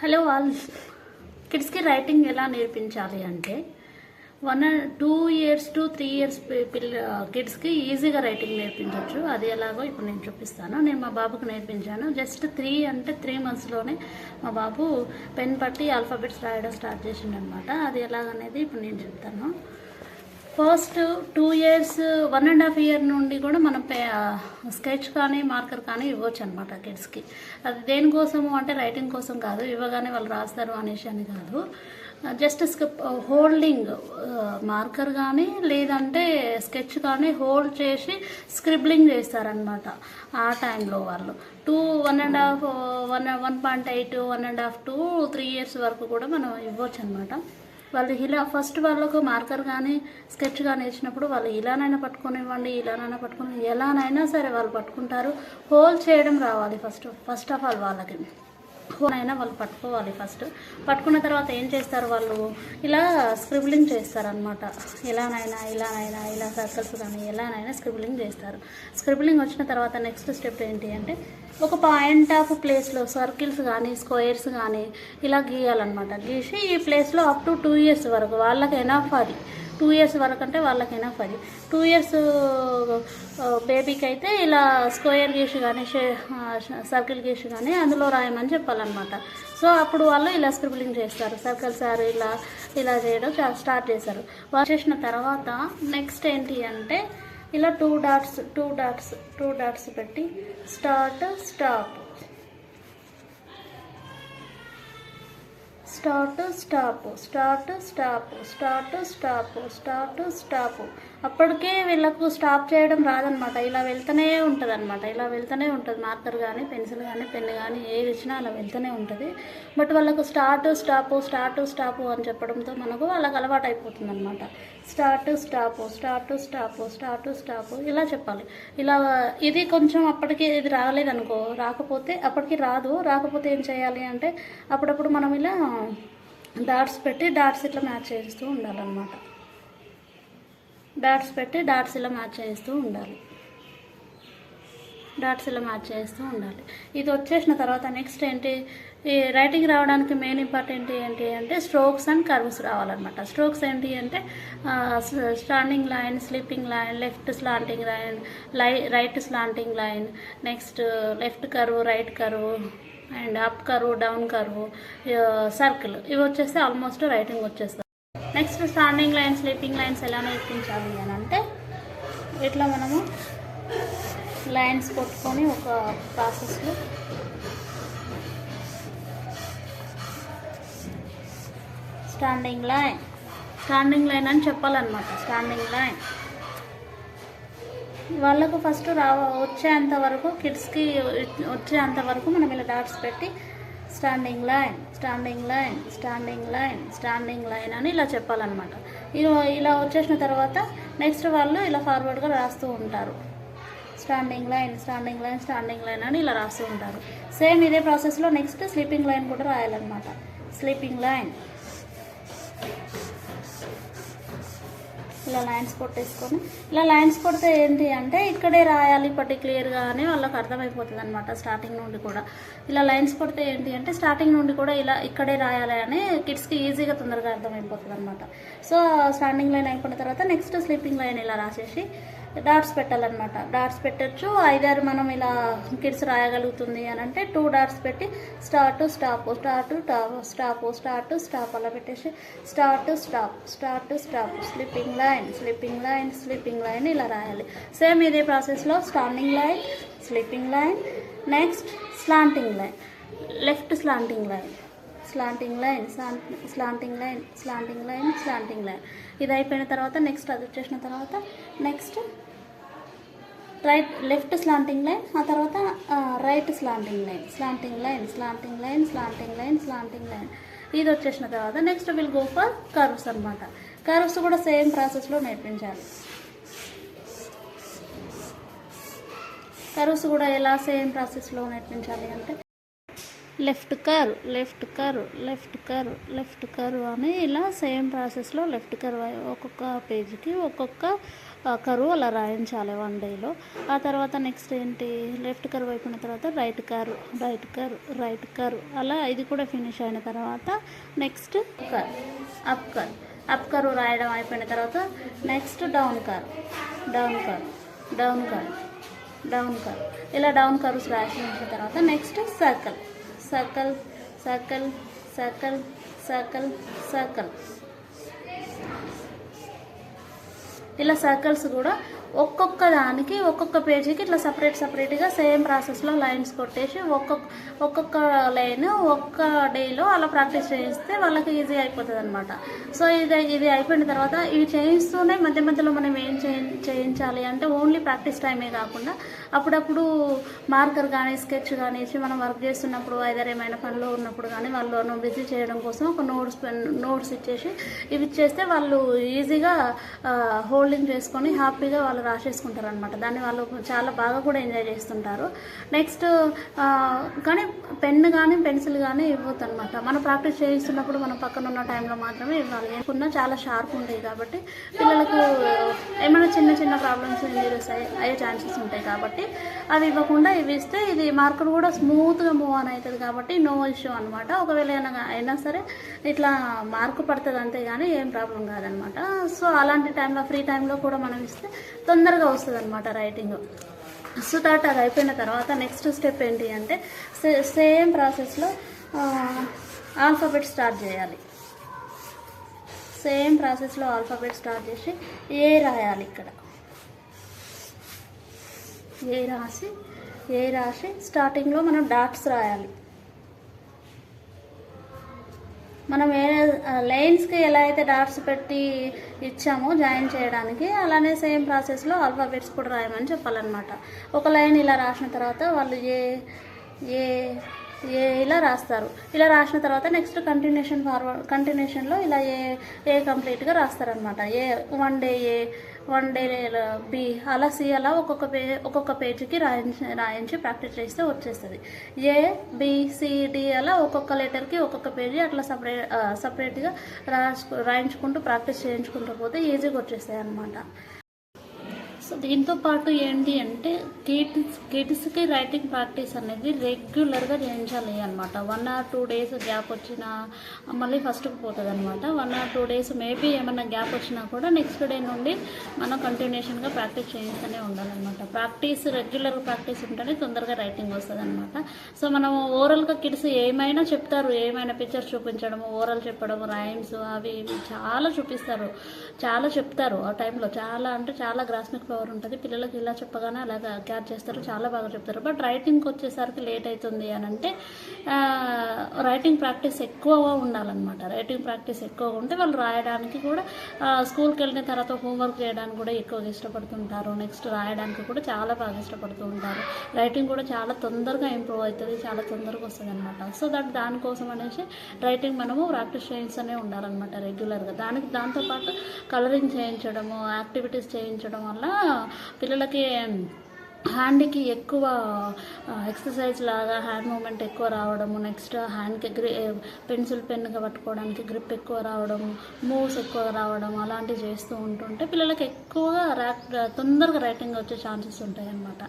Hello all. కిడ్స్కి writing ఎలా నేర్పించాలి అంటే 2 years to 3 years కిడ్స్కి ఈజీగా రైటింగ్ నేర్పించవచ్చు. అది ఎలాగో ఇప్పుడు నేను చూపిస్తాను. నేను మా బాబుకు నేర్పించాను. జస్ట్ 3 monthsలోనే మా బాబు పెన్ పట్టి ఆల్ఫాబెట్స్ రాయడం స్టార్ట్ చేసిండు అనమాట. అది ఎలాగనేది ఇప్పుడు నేను చెప్తాను. ఫస్ట్ 2 years 1.5 year నుండి కూడా మనం స్కెచ్ కానీ మార్కర్ కానీ ఇవ్వచ్చు అనమాట కిడ్స్కి. అది దేనికోసము అంటే రైటింగ్ కోసం కాదు, ఇవ్వగానే వాళ్ళు రాస్తారు అనేసి అని కాదు. జస్ట్ హోల్డింగ్ మార్కర్ కానీ లేదంటే స్కెచ్ కానీ హోల్డ్ చేసి స్క్రిబ్లింగ్ చేస్తారనమాట. ఆ టైంలో వాళ్ళు 1.5 1.8 1.5 to 3 years వరకు కూడా మనం ఇవ్వచ్చు అనమాట. వాళ్ళు ఇలా ఫస్ట్ వాళ్ళకు మార్కర్ కానీ స్కెచ్ కానీ ఇచ్చినప్పుడు వాళ్ళు ఇలానైనా పట్టుకొనివ్వండి, ఇలానైనా పట్టుకొని ఎలానైనా సరే వాళ్ళు పట్టుకుంటారు. హోల్డ్ చేయడం రావాలి ఫస్ట్ ఆఫ్ ఆల్ వాళ్ళకి. అయినా వాళ్ళు పట్టుకోవాలి. పట్టుకున్న తర్వాత ఏం చేస్తారు, వాళ్ళు ఇలా స్క్రిబ్లింగ్ చేస్తారనమాట. ఇలానైనా ఇలా సర్కిల్స్ కానీ ఎలానైనా స్క్రిబ్లింగ్ చేస్తారు. స్క్రిబ్లింగ్ వచ్చిన తర్వాత నెక్స్ట్ స్టెప్ ఏంటి అంటే ఒక పాయింట్ ఆఫ్ ప్లేస్లో సర్కిల్స్ కానీ స్క్వేర్స్ కానీ ఇలా గీయాలన్నమాట. గీసి ఈ ప్లేస్లో అప్ టు 2 years వరకు వాళ్ళకి ఎనఫ్. అది 2 years వరకు అంటే వాళ్ళకి ఎనఫ్. అది 2 years బేబీకి అయితే ఇలా స్క్వేర్ గీసి కానీ సర్కిల్ గీసి కానీ అందులో రాయమని చెప్పాలన్నమాట. సో అప్పుడు వాళ్ళు ఇలా స్క్రిబ్లింగ్ చేస్తారు. సర్కిల్స్ ఇలా చేయడం స్టార్ట్ చేస్తారు. వాళ్ళు చేసిన తర్వాత నెక్స్ట్ ఏంటి అంటే ఇలా 2 dots పెట్టి స్టార్ట్ స్టాప్. అప్పటికే వీళ్ళకు స్టాప్ చేయడం రాదనమాట. ఇలా వెళ్తూనే ఉంటుంది అనమాట. మార్కర్ కానీ పెన్సిల్ కానీ పెన్ కానీ ఏది ఇచ్చినా అలా వెళ్తూనే ఉంటుంది. బట్ వాళ్ళకు స్టార్ట్ స్టాప్ అని చెప్పడంతో మనకు వాళ్ళకి అలవాటు అయిపోతుంది అనమాట. స్టార్ట్ స్టాప్ ఇలా చెప్పాలి. ఇలా ఇది కొంచెం అప్పటికి ఇది రాలేదనుకో, అప్పటికి రాకపోతే ఏం చేయాలి అంటే అప్పుడప్పుడు మనం ఇలా డాట్స్ పెట్టి డాట్స్ ఇట్లా మ్యాచ్ చేస్తూ ఉండాలన్నమాట. డాట్స్ ఇలా మ్యాచ్ చేస్తూ ఉండాలి. ఇది వచ్చేసిన తర్వాత నెక్స్ట్ ఏంటి, ఈ రైటింగ్ రావడానికి మెయిన్ ఇంపార్టెంట్ ఏంటి అంటే స్ట్రోక్స్ అండ్ కర్వ్స్ రావాలన్నమాట. స్ట్రోక్స్ ఏంటి అంటే standing line, sleeping line, left slanting line, right slanting line, next left curve, right curve and up curve, down curve, circle. ఇవి వచ్చేస్తే ఆల్మోస్ట్ రైటింగ్ వచ్చేస్తుంది. Next standing line, sleeping lines ఎలా నేర్పించాలి అని అంటే ఇట్లా మనము లైన్స్ కొట్టుకొని ఒక ప్రాసెస్లో స్టాండింగ్ లైన్ అని చెప్పాలన్నమాట. స్టాండింగ్ లైన్ వాళ్ళకు ఫస్ట్ వచ్చేంత వరకు, కిడ్స్కి వచ్చేంత వరకు మనం ఇలా డాట్స్ పెట్టి స్టాండింగ్ లైన్ అని ఇలా చెప్పాలన్నమాట. ఇలా వచ్చేసిన తర్వాత నెక్స్ట్ వాళ్ళు ఇలా ఫార్వర్డ్గా రాస్తూ ఉంటారు. స్టాండింగ్ లైన్ అని ఇలా రాస్తూ ఉంటారు. సేమ్ ఇదే ప్రాసెస్లో నెక్స్ట్ స్లీపింగ్ లైన్ కూడా రాయాలన్నమాట. స్లీపింగ్ లైన్ ఇలా లైన్స్ కొట్టేసుకొని, ఇలా లైన్స్ కొడితే ఏంటి అంటే ఇక్కడే రాయాలి పర్టిక్యులర్గా అని వాళ్ళకి అర్థమైపోతుంది అనమాట. స్టార్టింగ్ నుండి కూడా ఇలా లైన్స్ కొడితే ఏంటి అంటే స్టార్టింగ్ నుండి కూడా ఇలా ఇక్కడే రాయాలి అని కిడ్స్కి ఈజీగా తొందరగా అర్థమైపోతుంది అనమాట. సో స్టాండింగ్ లైన్ అయిపోయిన తర్వాత నెక్స్ట్ స్లీపింగ్ లైన్ ఇలా రాసేసి డాట్స్ పెట్టాలన్నమాట. డాట్స్ పెట్టచ్చు. ఐదారు మనం ఇలా కిడ్స్ రాయగలుగుతుంది అని అంటే 2 dots పెట్టి స్టార్ట్ స్టాప్ అలా పెట్టేసి స్టార్ట్ స్టాప్ స్లీపింగ్ లైన్ ఇలా రాయాలి. సేమ్ ఇదే ప్రాసెస్లో standing line, sleeping line, next slanting line, left slanting line, ఇది అయిపోయిన తర్వాత నెక్స్ట్ అది వచ్చేసిన తర్వాత నెక్స్ట్ లెఫ్ట్ స్లాంటింగ్ లైన్, ఆ తర్వాత రైట్ స్లాంటింగ్ లైన్. ఇది వచ్చేసిన తర్వాత next will go for curves అనమాట. కర్వ్స్ కూడా సేమ్ ప్రాసెస్లో నేర్పించాలి. కర్వ్స్ కూడా ఎలా సేమ్ ప్రాసెస్లో నేర్పించాలి అంటే లెఫ్ట్ కర్వ్ అని ఇలా సేమ్ ప్రాసెస్లో లెఫ్ట్ కర్వ్ ఒక్కొక్క పేజీకి ఒక్కొక్క కరువు అలా రాయించాలి 1 డేలో. ఆ తర్వాత నెక్స్ట్ ఏంటి, లెఫ్ట్ కరువు అయిపోయిన తర్వాత రైట్ కరువు, రైట్ కరువు, రైట్ కరువు, అలా ఇది కూడా ఫినిష్ అయిన తర్వాత నెక్స్ట్ అప్ కరువు, అప్ కరువు రాయడం అయిపోయిన తర్వాత నెక్స్ట్ డౌన్ కరువు, డౌన్ కరువు, డౌన్ కరువు, డౌన్ కరువు, ఇలా డౌన్ కర్వ్స్ రాసిన తర్వాత next circle, circle, circle, circle, circle, circle, ఇలా సర్కిల్స్ కూడా ఒక్కొక్క దానికి ఒక్కొక్క పేజీకి ఇట్లా సపరేట్గా సేమ్ ప్రాసెస్లో లైన్స్ కొట్టేసి ఒక్కొక్క లైన్ ఒక్క డేలో అలా ప్రాక్టీస్ చేయిస్తే వాళ్ళకి ఈజీ అయిపోతుంది అనమాట. సో ఇది అయిపోయిన తర్వాత ఇవి చేయిస్తూనే మధ్యలో మనం ఏం చేయించాలి అంటే ఓన్లీ ప్రాక్టీస్ టైమే కాకుండా అప్పుడప్పుడు మార్కర్ కానీ స్కెచ్ కానీ ఇచ్చి మనం వర్క్ చేస్తున్నప్పుడు ఐదర్ ఏమైనా పనిలో ఉన్నప్పుడు కానీ వాళ్ళు బిజీ చేయడం కోసం ఒక నోట్స్ ఇచ్చేసి ఇవి ఇచ్చేస్తే వాళ్ళు ఈజీగా హోల్డింగ్ చేసుకొని హ్యాపీగా వాళ్ళు రాసేసుకుంటారు అనమాట. దాన్ని వాళ్ళు చాలా బాగా కూడా ఎంజాయ్ చేస్తుంటారు. నెక్స్ట్ కానీ పెన్ను కానీ పెన్సిల్ కానీ ఇవ్వద్దు అనమాట. మనం ప్రాక్టీస్ చేయిస్తున్నప్పుడు మనం పక్కన ఉన్న టైంలో మాత్రమే ఇవ్వాలి. ఏమన్నా చాలా షార్ప్ ఉంటాయి కాబట్టి పిల్లలకు ఏమైనా చిన్న ప్రాబ్లమ్స్ ఇంజరీస్ అయ్యే ఛాన్సెస్ ఉంటాయి కాబట్టి అవి ఇవ్వకుండా ఇవి ఇస్తే ఇది మార్కర్ కూడా స్మూత్గా మూవ్ ఆన్ అవుతుంది కాబట్టి నో ఇష్యూ అనమాట. ఒకవేళ అయినా సరే ఇట్లా మార్కు పడుతుంది అంతే కానీ ఏం ప్రాబ్లం కాదనమాట. సో అలాంటి టైంలో ఫ్రీ టైంలో కూడా మనం ఇస్తే తొందరగా వస్తుంది అనమాట రైటింగ్. సో దట్ అది అయిపోయిన తర్వాత నెక్స్ట్ స్టెప్ ఏంటి అంటే సేమ్ ప్రాసెస్లో ఆల్ఫాబెట్ స్టార్ట్ చేయాలి. సేమ్ ప్రాసెస్లో ఆల్ఫాబెట్ స్టార్ట్ చేసి ఏ రాయాలి. ఇక్కడ ఏ రాసి స్టార్టింగ్లో మనం డాట్స్ రాయాలి. మనం ఏ లైన్స్కి ఎలా అయితే డాట్స్ పెట్టి ఇచ్చామో జాయిన్ చేయడానికి అలానే సేమ్ ప్రాసెస్లో ఆల్ఫాబెట్స్ కూడా రాయమని చెప్పాలన్నమాట. ఒక లైన్ ఇలా రాసిన తర్వాత వాళ్ళు ఇలా రాస్తారు. ఇలా రాసిన తర్వాత నెక్స్ట్ కంటిన్యూషన్లో ఇలా ఏ కంప్లీట్గా రాస్తారనమాట. వన్ డే బి అలా సి అలా ఒక్కొక్క పేజీకి రాయించి ప్రాక్టీస్ చేస్తే వచ్చేస్తుంది. ABCD అలా ఒక్కొక్క లెటర్కి ఒక్కొక్క పేజీ అట్లా సపరేట్గా రాయించుకుంటూ ప్రాక్టీస్ చేయించుకుంటూ పోతే ఈజీగా వచ్చేస్తాయి అన్నమాట. సో దీంతో పాటు ఏంటి అంటే కిడ్స్కి రైటింగ్ ప్రాక్టీస్ అనేది రెగ్యులర్గా చేయించాలి అనమాట. 1 or 2 days గ్యాప్ వచ్చినా మళ్ళీ ఫస్ట్కి పోతుంది అనమాట. 1 or 2 days మేబీ ఏమన్నా గ్యాప్ వచ్చినా కూడా నెక్స్ట్ డే నుండి మనం కంటిన్యూషన్గా ప్రాక్టీస్ చేయిస్తూనే ఉండాలన్నమాట. రెగ్యులర్ ప్రాక్టీస్ ఉంటేనే తొందరగా రైటింగ్ వస్తుంది అనమాట. సో మనం ఓవరాల్గా కిడ్స్ ఏమైనా చెప్తారు, ఏమైనా పిక్చర్స్ చూపించడము, ఓరల్ చెప్పడము, రైమ్స్ అవి ఇవి చాలా చూపిస్తారు, చాలా చెప్తారు. ఆ టైంలో చాలా గ్రాస్మిక్ పవర్ ఉంటుంది. పిల్లలకి ఇలా చెప్పగానే అలాగా క్యాచ్ చేస్తారు, చాలా బాగా చెప్తారు. బట్ రైటింగ్కి వచ్చేసరికి లేట్ అవుతుంది అని అంటే రైటింగ్ ప్రాక్టీస్ ఎక్కువగా ఉండాలన్నమాట. రైటింగ్ ప్రాక్టీస్ ఎక్కువగా ఉంటే వాళ్ళు రాయడానికి కూడా స్కూల్కి వెళ్ళిన తర్వాత హోంవర్క్ చేయడానికి కూడా ఎక్కువగా ఇష్టపడుతుంటారు. నెక్స్ట్ రాయడానికి కూడా చాలా బాగా ఇష్టపడుతూ ఉంటారు. రైటింగ్ కూడా చాలా తొందరగా ఇంప్రూవ్ అవుతుంది, చాలా తొందరగా వస్తుంది అనమాట. సో దానికోసం అనేసి రైటింగ్ మనము ప్రాక్టీస్ చేయిస్తూనే ఉండాలన్నమాట రెగ్యులర్గా. దాంతోపాటు కలరింగ్ చేయించడము, యాక్టివిటీస్ చేయించడం వల్ల పిల్లలకి హ్యాండ్కి ఎక్కువ ఎక్సర్సైజ్ లాగా హ్యాండ్ మూమెంట్ ఎక్కువ రావడము, నెక్స్ట్ హ్యాండ్కి పెన్నుగా పట్టుకోవడానికి గ్రిప్ ఎక్కువ రావడము, మూవ్స్ ఎక్కువ రావడం అలాంటివి చేస్తూ ఉంటుంటే పిల్లలకి ఎక్కువగా తొందరగా రైటింగ్ వచ్చే ఛాన్సెస్ ఉంటాయి అన్నమాట.